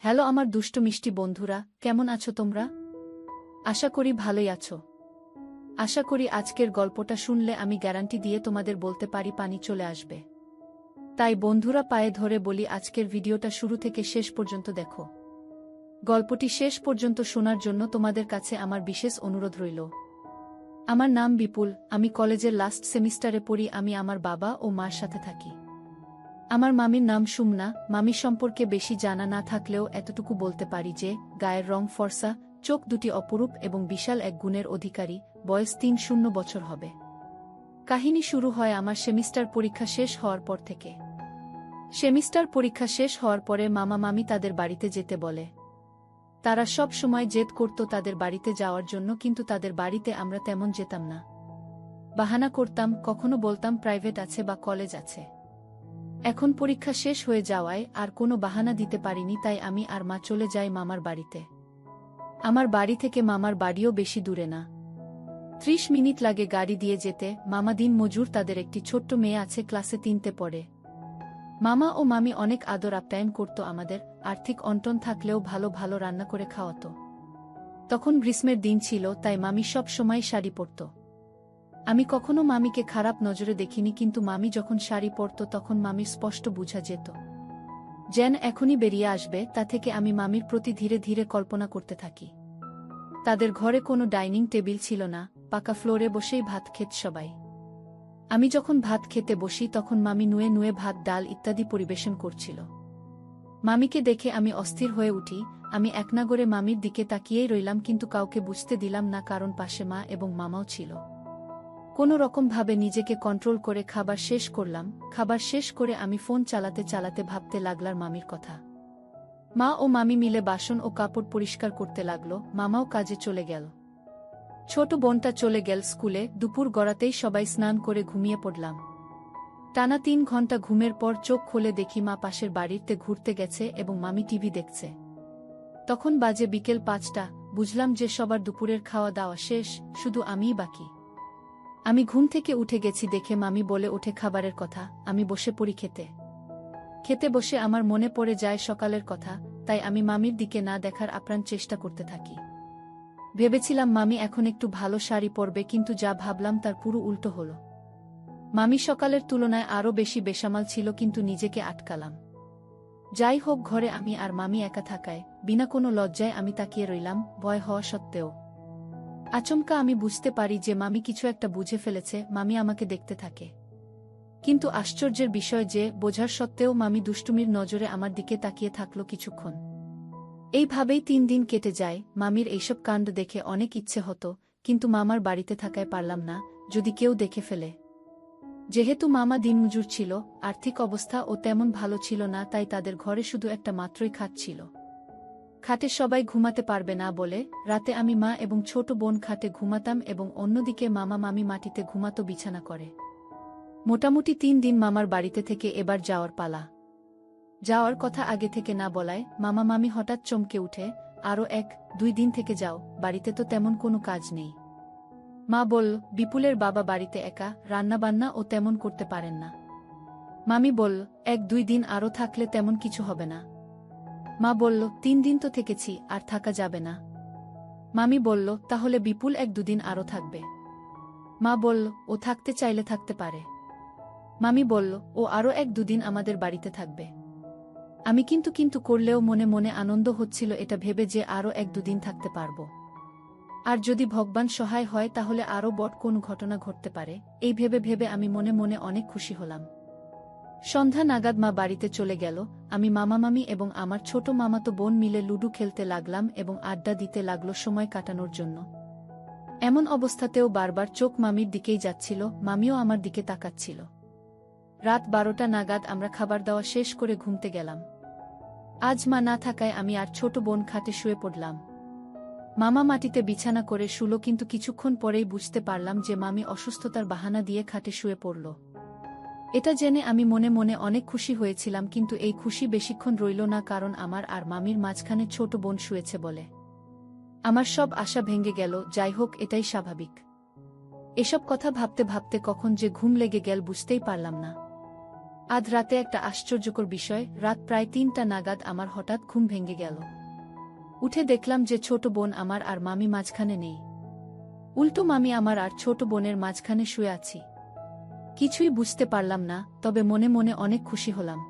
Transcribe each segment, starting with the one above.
Hello আমার দুষ্ট মিষ্টি বন্ধুরা, কেমন আছো তোমরা? আশা করি ভালোই আছো। আশা করি আজকের গল্পটা শুনলে আমি গ্যারান্টি দিয়ে তোমাদের বলতে পারি পানি চলে আসবে। তাই বন্ধুরা পায়ে ধরে বলি আজকের ভিডিওটা শুরু থেকে শেষ পর্যন্ত দেখো। গল্পটি শেষ পর্যন্ত শোনার জন্য তোমাদের কাছে আমার বিশেষ অনুরোধ রইল। আমার নাম বিপুল, আমি কলেজের লাস্ট সেমিস্টারে পড়ি। আমি আমার বাবা ও মার সাথে থাকি। আমার মামির নাম সুমনা। মামি সম্পর্কে বেশি জানা না থাকলেও এতটুকু বলতে পারি যে গায়ের রং ফর্সা, চোখ দুটি অপরূপ এবং বিশাল এক গুণের অধিকারী। বয়স ৩০ বছর হবে। কাহিনী শুরু হয় আমার সেমিস্টার পরীক্ষা শেষ হওয়ার পর থেকে। সেমিস্টার পরীক্ষা শেষ হওয়ার পরে মামা মামি তাদের বাড়িতে যেতে বলে। তারা সব সময় জেদ করত তাদের বাড়িতে যাওয়ার জন্য, কিন্তু তাদের বাড়িতে আমরা তেমন যেতাম না। বাহানা করতাম, কখনো বলতাম প্রাইভেট আছে বা কলেজ আছে। এখন পরীক্ষা শেষ হয়ে যাওয়ায় আর কোনো বাহানা দিতে পারিনি, তাই আমি আর মা চলে যাই মামার বাড়িতে। আমার বাড়ি থেকে মামার বাড়িও বেশি দূরে না, ৩০ মিনিট লাগে গাড়ি দিয়ে যেতে। মামা দিন মজুর, তাদের একটি ছোট্ট মেয়ে আছে, ক্লাসে ৩তে পড়ে। মামা ও মামি অনেক আদর আপ্যায়ন করত আমাদের। আর্থিক অনটন থাকলেও ভালো ভালো রান্না করে খাওয়াতো। তখন গ্রীষ্মের দিন ছিল, তাই মামি সব সময় শাড়ি পরত। আমি কখনো মামিকে খারাপ নজরে দেখিনি, কিন্তু মামি যখন শাড়ি পরত তখন মামির স্পষ্ট বোঝা যেত যেন এখনই বেরিয়ে আসবে। তা থেকে আমি মামির প্রতি ধীরে ধীরে কল্পনা করতে থাকি। তাদের ঘরে কোনো ডাইনিং টেবিল ছিল না, পাকা ফ্লোরে বসেই ভাত খেত সবাই। আমি যখন ভাত খেতে বসি তখন মামি নুয়ে নুয়ে ভাত, ডাল ইত্যাদি পরিবেশন করছিল। মামিকে দেখে আমি অস্থির হয়ে উঠি। আমি একনাগরে মামির দিকে তাকিয়েই রইলাম, কিন্তু কাউকে বুঝতে দিলাম না, কারণ পাশে মা এবং মামাও ছিল। কোনো রকমভাবে নিজেকে কন্ট্রোল করে খাবার শেষ করলাম। খাবার শেষ করে আমি ফোন চালাতে চালাতে ভাবতে লাগলাম মামির কথা। মা ও মামি মিলে বাসন ও কাপড় পরিষ্কার করতে লাগলো। মামাও কাজে চলে গেল। ছোট বোনটা চলে গেল স্কুলে। দুপুর গড়াতেই সবাই স্নান করে ঘুমিয়ে পড়লাম। টানা ৩ ঘন্টা ঘুমের পর চোখ খুলে দেখি মা পাশের বাড়িতে ঘুরতে গেছে এবং মামি টিভি দেখছে। তখন বাজে বিকেল ৫টা। বুঝলাম যে সবার দুপুরের খাওয়া দাওয়া শেষ, শুধু আমিই বাকি। আমি ঘুম থেকে উঠে গেছি দেখে মামি বলে ওঠে খাবারের কথা। আমি বসে পড়ি খেতে। খেতে বসে আমার মনে পড়ে যায় সকালের কথা, তাই আমি মামির দিকে না দেখার আপ্রাণ চেষ্টা করতে থাকি। ভেবেছিলাম মামি এখন একটু ভালো শাড়ি পরবে, কিন্তু যা ভাবলাম তার পুরো উল্টো হলো। মামি সকালের তুলনায় আরও বেশি বেসামাল ছিল, কিন্তু নিজেকে আটকালাম। যাই হোক, ঘরে আমি আর মামি একা থাকায় বিনা কোনো লজ্জায় আমি তাকিয়ে রইলাম, ভয় হওয়া সত্ত্বেও। আচমকা আমি বুঝতে পারি যে মামি কিছু একটা বুঝে ফেলেছে। মামি আমাকে দেখতে থাকে, কিন্তু আশ্চর্যের বিষয় যে বোঝার সত্ত্বেও মামি দুষ্টুমির নজরে আমার দিকে তাকিয়ে থাকলো কিছুক্ষণ। এইভাবেই ৩ দিন কেটে যায়। মামির এইসব কাণ্ড দেখে অনেক ইচ্ছে হতো, কিন্তু মামার বাড়িতে থাকায় পারলাম না, যদি কেউ দেখে ফেলে। যেহেতু মামা দিনমজুর ছিল, আর্থিক অবস্থা ও তেমন ভালো ছিল না, তাই তাদের ঘরে শুধু একটা মাত্রই খাট ছিল। খাটে সবাই ঘুমাতে পারবে না বলে রাতে আমি মা এবং ছোট বোন খাটে ঘুমাতাম এবং অন্যদিকে মামা মামি মাটিতে ঘুমাতো বিছানা করে। মোটামুটি ৩ দিন মামার বাড়িতে থেকে এবার যাওয়ার পালা। যাওয়ার কথা আগে থেকে না বলায় মামা মামি হঠাৎ চমকে উঠে, আরও ১-২ দিন থেকে যাও, বাড়িতে তো তেমন কোনো কাজ নেই। মা বলল, বিপুলের বাবা বাড়িতে একা, রান্নাবান্না ও তেমন করতে পারেন না। মামি বলল, ১-২ দিন আরও থাকলে তেমন কিছু হবে না। মা বলল, ৩ দিন তো থেকেছি, আর থাকা যাবে না। মামি বলল, তাহলে বিপুল ১-২ দিন আরও থাকবে। মা বলল, ও থাকতে চাইলে থাকতে পারে। মামি বলল, ও আরও ১-২ দিন আমাদের বাড়িতে থাকবে। আমি কিন্তু করলেও মনে মনে আনন্দ হচ্ছিল এটা ভেবে যে আরও ১-২ দিন থাকতে পারব। আর যদি ভগবান সহায় হয় তাহলে আরও বড় কোন ঘটনা ঘটতে পারে, এই ভেবে ভেবে আমি মনে মনে অনেক খুশি হলাম। সন্ধ্যা নাগাদ মা বাড়িতে চলে গেল। আমি মামা মামি এবং আমার ছোট মামাতো বোন মিলে লুডু খেলতে লাগলাম এবং আড্ডা দিতে লাগলো সময় কাটানোর জন্য। এমন অবস্থাতেও বারবার চোখ মামির দিকেই যাচ্ছিল, মামিও আমার দিকে তাকাচ্ছিল। রাত ১২টা নাগাদ আমরা খাবার দাওয়া শেষ করে ঘুমতে গেলাম। আজ মা না থাকায় আমি আর ছোট বোন খাটে শুয়ে পড়লাম। মামা মাটিতে বিছানা করে শুলো, কিন্তু কিছুক্ষণ পরেই বুঝতে পারলাম যে মামি অসুস্থতার বাহানা দিয়ে খাটে শুয়ে পড়ল। এটা জেনে আমি মনে মনে অনেক খুশি হয়েছিলাম, কিন্তু এই খুশি বেশিক্ষণ রইল না, কারণ আমার আর মামির মাঝখানে ছোট বোন শুয়েছে বলে আমার সব আশা ভেঙে গেল। যাই হোক, এটাই স্বাভাবিক। এসব কথা ভাবতে ভাবতে কখন যে ঘুম লেগে গেল বুঝতেই পারলাম না। আজ রাতে একটা আশ্চর্যকর বিষয়, রাত প্রায় ৩টা নাগাদ আমার হঠাৎ ঘুম ভেঙে গেল। উঠে দেখলাম যে ছোট বোন আমার আর মামি মাঝখানে নেই। উল্টো মামি আমার আর ছোট বোনের মাঝখানে শুয়ে আছি। কিছুই বুঝতে পারলাম না, তবে মনে মনে অনেক খুশি হলাম।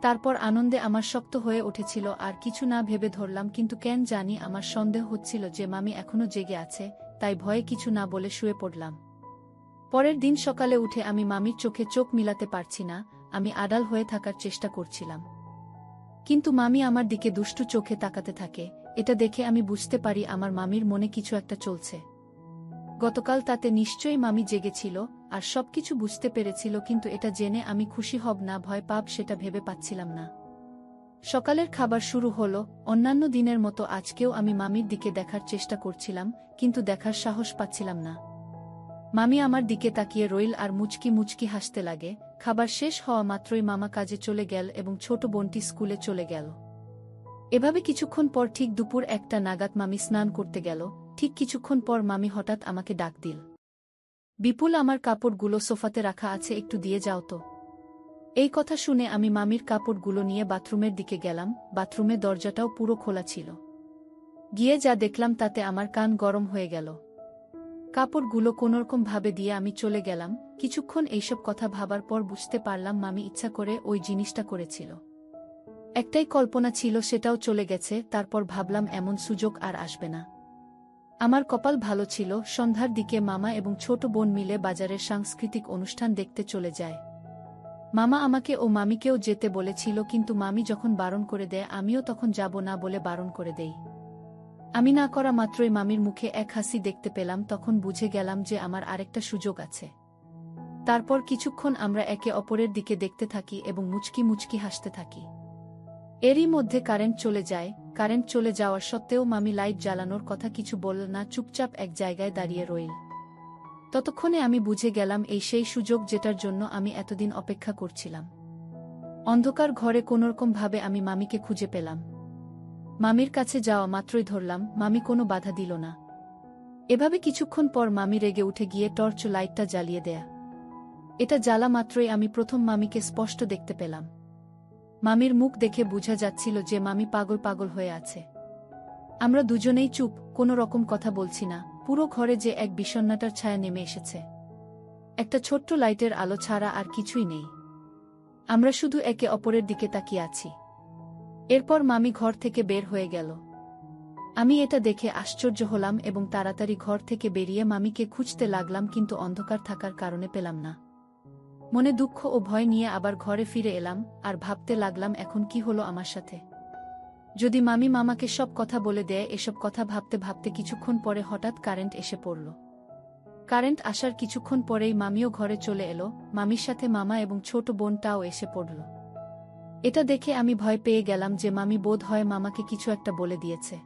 তারপর আনন্দে আমার শক্ত হয়ে উঠেছিল আর কিছু না ভেবে ধরলাম, কিন্তু কেন জানি আমার সন্দেহ হচ্ছিল যে মামি এখনো জেগে আছে, তাই ভয়ে কিছু না বলে শুয়ে পড়লাম। পরের দিন সকালে উঠে আমি মামির চোখে চোখ মিলাতে পারছি না। আমি আড়াল হয়ে থাকার চেষ্টা করছিলাম, কিন্তু মামি আমার দিকে দুষ্টু চোখে তাকাতে থাকে। এটা দেখে আমি বুঝতে পারি আমার মামির মনে কিছু একটা চলছে। গতকাল তাতে নিশ্চয়ই মামি জেগেছিল আর সবকিছু বুঝতে পেরেছিল, কিন্তু এটা জেনে আমি খুশি হব না ভয় পাব সেটা ভেবে পাচ্ছিলাম না। সকালের খাবার শুরু হলো। অন্যান্য দিনের মতো আজকেও আমি মামির দিকে দেখার চেষ্টা করছিলাম, কিন্তু দেখার সাহস পাচ্ছিলাম না। মামি আমার দিকে তাকিয়ে রইল আর মুচকি মুচকি হাসতে লাগে। খাবার শেষ হওয়া মাত্রই মামা কাজে চলে গেল এবং ছোট বোনটি স্কুলে চলে গেল। এভাবে কিছুক্ষণ পর ঠিক দুপুর 1টা নাগাদ মামি স্নান করতে গেল। ঠিক কিছুক্ষণ পর মামি হঠাৎ আমাকে ডাক দিল, বিপুল, আমার কাপড়গুলো সোফাতে রাখা আছে, একটু দিয়ে যাও তো। এই কথা শুনে আমি মামির কাপড়গুলো নিয়ে বাথরুমের দিকে গেলাম। বাথরুমের দরজাটাও পুরো খোলা ছিল। গিয়ে যা দেখলাম তাতে আমার কান গরম হয়ে গেল। কাপড়গুলো কোনোরকম ভাবে দিয়ে আমি চলে গেলাম। কিছুক্ষণ এইসব কথা ভাবার পর বুঝতে পারলাম মামি ইচ্ছা করে ওই জিনিসটা করেছিল। একটাই কল্পনা ছিল, সেটাও চলে গেছে। তারপর ভাবলাম এমন সুযোগ আর আসবে না। আমার কপাল ভালো ছিল। সন্ধ্যার দিকে মামা এবং ছোট বোন মিলে বাজারের সাংস্কৃতিক অনুষ্ঠান দেখতে চলে যায়। মামা আমাকে ও মামিকেও যেতে বলেছিল, কিন্তু মামি যখন বারণ করে দেয় আমিও তখন যাব না বলে বারণ করে দেই। আমি না করা মাত্রই মামির মুখে এক হাসি দেখতে পেলাম। তখন বুঝে গেলাম যে আমার আরেকটা সুযোগ আছে। তারপর কিছুক্ষণ আমরা একে অপরের দিকে দেখতে থাকি এবং মুচকি মুচকি হাসতে থাকি। এরই মধ্যে কারেন্ট চলে যায়। কারেন্ট চলে যাওয়ার সত্ত্বেও মামি লাইট জ্বালানোর কথা কিছু বলল না, চুপচাপ এক জায়গায় দাঁড়িয়ে রইল। ততক্ষণে আমি বুঝে গেলাম এই সেই সুযোগ যেটার জন্য আমি এতদিন অপেক্ষা করছিলাম। অন্ধকার ঘরে কোনোরকম ভাবে আমি মামিকে খুঁজে পেলাম। মামির কাছে যাওয়া মাত্রই ধরলাম, মামি কোনো বাধা দিল না। এভাবে কিছুক্ষণ পর মামি রেগে উঠে গিয়ে টর্চ লাইটটা জ্বালিয়ে দেয়া। এটা জ্বালা মাত্রই আমি প্রথম মামিকে স্পষ্ট দেখতে পেলাম। মামির মুখ দেখে বোঝা যাচ্ছিল যে মামি পাগল পাগল হয়ে আছে। আমরা দুজনেই চুপ, কোনো রকম কথা বলছি না। পুরো ঘরে যে এক বিষণ্ণতার ছায়া নেমে এসেছে। একটা ছোট্ট লাইটের আলো ছাড়া আর কিছুই নেই। আমরা শুধু একে অপরের দিকে তাকিয়ে আছি। এরপর মামি ঘর থেকে বের হয়ে গেল। আমি এটা দেখে আশ্চর্য হলাম এবং তাড়াতাড়ি ঘর থেকে বেরিয়ে মামিকে খুঁজতে লাগলাম, কিন্তু অন্ধকার থাকার কারণে পেলাম না। মনে দুঃখ ও ভয় নিয়ে আবার ঘরে ফিরে এলাম আর ভাবতে লাগলাম এখন কি হলো আমার সাথে। যদি মামি মামাকে সব কথা বলে দেয়। এসব কথা ভাবতে ভাবতে কিছুক্ষণ পরে হঠাৎ কারেন্ট এসে পড়ল। কারেন্ট আসার কিছুক্ষণ পরেই মামিও ঘরে চলে এলো। মামির সাথে মামা এবং ছোট বোনটাও এসে পড়ল। এটা দেখে আমি ভয় পেয়ে গেলাম যে মামি বোধ হয় মামাকে কিছু একটা বলে দিয়েছে।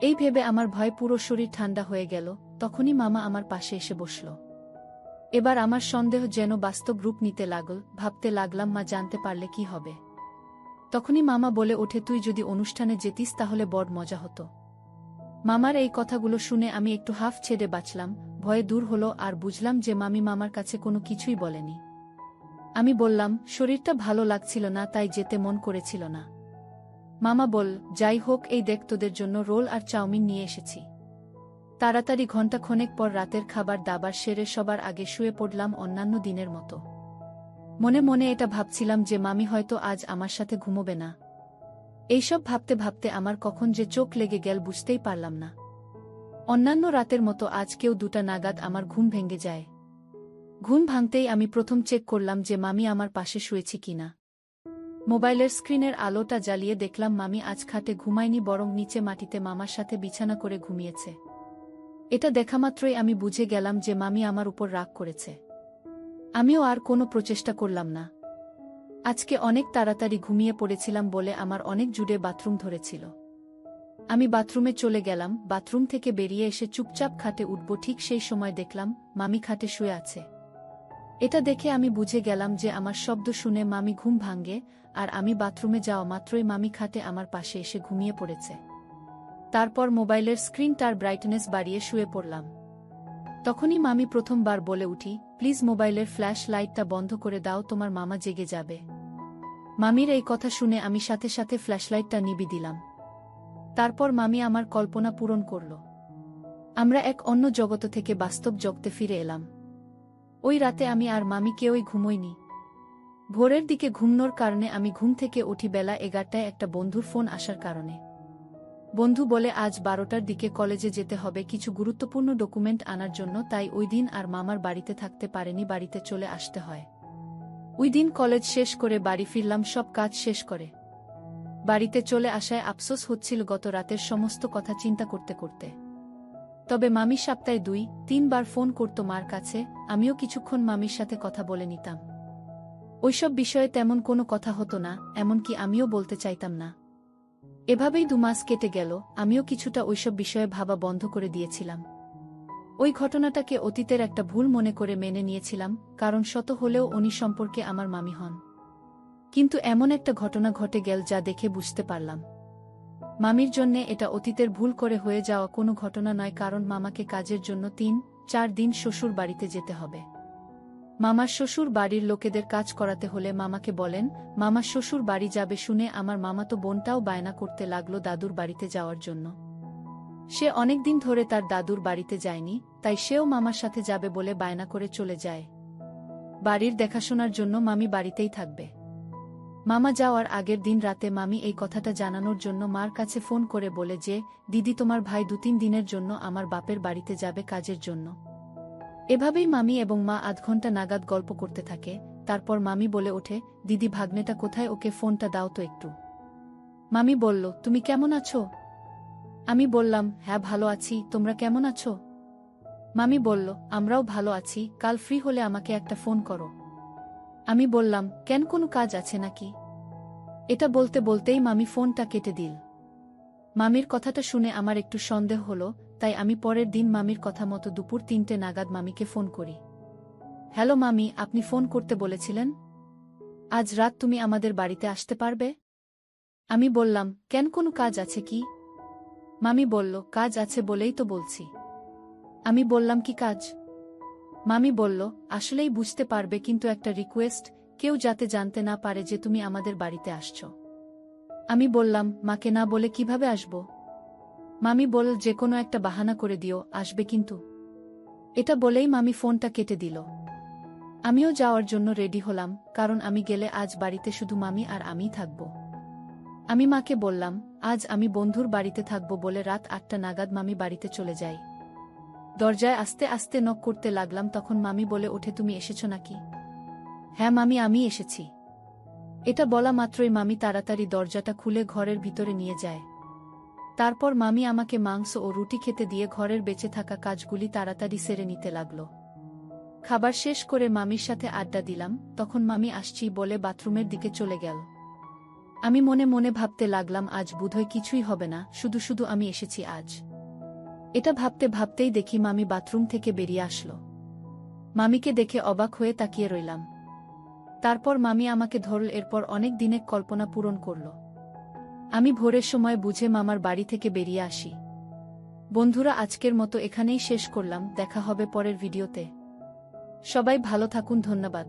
এই ভেবে আমার ভয় পুরো শরীর ঠান্ডা হয়ে গেল। তখনই মামা আমার পাশে এসে বসল। এবার আমার সন্দেহ যেন বাস্তব রূপ নিতে লাগল। ভাবতে লাগলাম মা জানতে পারলে কি হবে। তখনই মামা বলে ওঠে, তুই যদি অনুষ্ঠানে যেতিস তাহলে বড় মজা হতো। মামার এই কথাগুলো শুনে আমি একটু হাফ ছেড়ে বাঁচলাম। ভয়ে দূর হলো আর বুঝলাম যে মামি মামার কাছে কোনো কিছুই বলেনি। আমি বললাম, শরীরটা ভালো লাগছিল না, তাই যেতে মন করেছিল না। মামা বল, যাই হোক, এই দেখ তোদের জন্য রোল আর চাউমিন নিয়ে এসেছি। তাড়াতাড়ি ঘণ্টাখানেক পর রাতের খাবার দাবার সেরে সবার আগে শুয়ে পড়লাম অন্যান্য দিনের মতো। মনে মনে এটা ভাবছিলাম যে মামি হয়তো আজ আমার সাথে ঘুমোবে না। এইসব ভাবতে ভাবতে আমার কখন যে চোখ লেগে গেল বুঝতেই পারলাম না। অন্যান্য রাতের মতো আজকেও 2টা নাগাদ আমার ঘুম ভেঙে যায়। ঘুম ভাঙতেই আমি প্রথম চেক করলাম যে মামি আমার পাশে শুয়েছি কিনা। মোবাইলের স্ক্রিনের আলোটা জ্বালিয়ে দেখলাম মামি আজ খাটে ঘুমায়নি, বরং নিচে মাটিতে মামার সাথে বিছানা করে ঘুমিয়েছে। এটা দেখামাত্রই আমি বুঝে গেলাম যে মামি আমার উপর রাগ করেছে। আমিও আর কোনো প্রচেষ্টা করলাম না। আজকে অনেক তাড়াতাড়ি ঘুমিয়ে পড়েছিলাম বলে আমার অনেক জুড়ে বাথরুম ধরেছিল। আমি বাথরুমে চলে গেলাম। বাথরুম থেকে বেরিয়ে এসে চুপচাপ খাটে উঠব, ঠিক সেই সময় দেখলাম মামি খাটে শুয়ে আছে। এটা দেখে আমি বুঝে গেলাম যে আমার শব্দ শুনে মামি ঘুম ভাঙে, আর আমি বাথরুমে যাওয়া মাত্রই মামি খাটে আমার পাশে এসে ঘুমিয়ে পড়েছে। তারপর মোবাইলের স্ক্রিনটার ব্রাইটনেস বাড়িয়ে শুয়ে পড়লাম। তখনই মামি প্রথমবার বলে উঠি, প্লিজ মোবাইলের ফ্ল্যাশ লাইটটা বন্ধ করে দাও, তোমার মামা জেগে যাবে। মামির এই কথা শুনে আমি সাথে সাথে ফ্ল্যাশলাইটটা নিভিয়ে দিলাম। তারপর মামি আমার কল্পনা পূরণ করল। আমরা এক অন্য জগৎ থেকে বাস্তব জগতে ফিরে এলাম। ওই রাতে আমি আর মামি কেউই ঘুমোইনি। ভোরের দিকে ঘুমনোর কারণে আমি ঘুম থেকে উঠি বেলা 11টায় একটা বন্ধুর ফোন আসার কারণে। বন্ধু বলে আজ 12টার দিকে কলেজে যেতে হবে কিছু গুরুত্বপূর্ণ ডকুমেন্ট আনার জন্য, তাই ওই দিন আর মামার বাড়িতে থাকতে পারেনি, বাড়িতে চলে আসতে হয়। ওই দিন কলেজ শেষ করে বাড়ি ফিরলাম সব কাজ শেষ করে। বাড়িতে চলে আসায় আফসোস হচ্ছিল গত রাতের সমস্ত কথা চিন্তা করতে করতে। তবে মামি সপ্তাহে 2-3 বার ফোন করত মার কাছে, আমিও কিছুক্ষণ মামির সাথে কথা বলে নিতাম। ওইসব বিষয়ে তেমন কোনো কথা হতো না, এমনকি আমিও বলতে চাইতাম না। এভাবেই 2 মাস কেটে গেল, আমিও কিছুটা ওইসব বিষয়ে ভাবা বন্ধ করে দিয়েছিলাম। ওই ঘটনাটাকে অতীতের একটা ভুল মনে করে মেনে নিয়েছিলাম, কারণ শত হলেও উনি সম্পর্কে আমার মামি হন। কিন্তু এমন একটা ঘটনা ঘটে গেল যা দেখে বুঝতে পারলাম মামির জন্যে এটা অতীতের ভুল করে হয়ে যাওয়া কোনো ঘটনা নয়, কারণ মামাকে কাজের জন্য 3-4 দিন শ্বশুর বাড়িতে যেতে হবে। মামার শ্বশুর বাড়ির লোকেদের কাজ করাতে হলে মামাকে বলেন। মামার শ্বশুর বাড়ি যাবে শুনে আমার মামাতো বোনটাও বায়না করতে লাগলো দাদুর বাড়িতে যাওয়ার জন্য। সে অনেকদিন ধরে তার দাদুর বাড়িতে যায়নি, তাই সেও মামার সাথে যাবে বলে বায়না করে চলে যায়। বাড়ির দেখাশোনার জন্য মামি বাড়িতেই থাকবে। মামা যাওয়ার আগের দিন রাতে মামি এই কথাটা জানানোর জন্য মার কাছে ফোন করে বলে যে, দিদি তোমার ভাই 2-3 দিনের জন্য আমার বাপের বাড়িতে যাবে কাজের জন্য। এভাবেই মামি এবং মা আধ ঘন্টা নাগাদ গল্প করতে থাকে। তারপর মামি বলে ওঠে, দিদি ভাগ্নেটা কোথায়, ওকে ফোনটা দাও তো একটু। মামি বলল, তুমি কেমন আছো? আমি বললাম, হ্যাঁ ভালো আছি, তোমরা কেমন আছো? মামি বলল, আমরাও ভালো আছি, কাল ফ্রি হলে আমাকে একটা ফোন করো। আমি বললাম, কেন কোনো কাজ আছে নাকি? এটা বলতে বলতেই মামি ফোনটা কেটে দিল। মামির কথাটা শুনে আমার একটু সন্দেহ হলো, তাই আমি পরের দিন মামির কথা মতো দুপুর 3টে নাগাদ মামিকে ফোন করি। হ্যালো মামি, আপনি ফোন করতে বলেছিলেন? আজ রাত তুমি আমাদের বাড়িতে আসতে পারবে? আমি বললাম, কেন কোনো কাজ আছে কি? মামি বলল, কাজ আছে বলেই তো বলছি। আমি বললাম, কি কাজ? মামি বলল, আসলেই বুঝতে পারবে, কিন্তু একটা রিকোয়েস্ট, কেউ যাতে জানতে না পারে যে তুমি আমাদের বাড়িতে আসছো। আমি বললাম, মাকে না বলে কিভাবে আসব? মামি বলল, যে কোনো একটা বাহানা করে দিও, আসবে কিন্তু। এটা বলেই মামি ফোনটা কেটে দিল। আমিও যাওয়ার জন্য রেডি হলাম, কারণ আমি গেলে আজ বাড়িতে শুধু মামি আর আমিই থাকব। আমি মাকে বললাম, আজ আমি বন্ধুর বাড়িতে থাকব বলে রাত 8টা নাগাদ মামি বাড়িতে চলে যাই। দরজায় আস্তে আস্তে নক করতে লাগলাম, তখন মামি বলে ওঠে, তুমি এসেছ নাকি? হ্যাঁ মামি, আমি এসেছি। এটা বলা মাত্রই মামি তাড়াতাড়ি দরজাটা খুলে ঘরের ভিতরে নিয়ে যায়। তারপর মামি আমাকে মাংস ও রুটি খেতে দিয়ে ঘরের বেঁচে থাকা কাজগুলি তাড়াতাড়ি সেরে নিতে লাগল। খাবার শেষ করে মামির সাথে আড্ডা দিলাম, তখন মামি আসছি বলে বাথরুমের দিকে চলে গেল। আমি মনে মনে ভাবতে লাগলাম, আজ বোধহয় কিছুই হবে না, শুধু শুধু আমি এসেছি আজ। এটা ভাবতে ভাবতেই দেখি মামি বাথরুম থেকে বেরিয়ে আসলো। মামিকে দেখে অবাক হয়ে তাকিয়ে রইলাম। তারপর মামি আমাকে ধরল, এরপর অনেক দিনের কল্পনা পূরণ করল। আমি ভোরের সময় বুঝে মামার বাড়ি থেকে বেরিয়ে আসি। বন্ধুরা, আজকের মতো এখানেই শেষ করলাম, দেখা হবে পরের ভিডিওতে। সবাই ভালো থাকুন, ধন্যবাদ।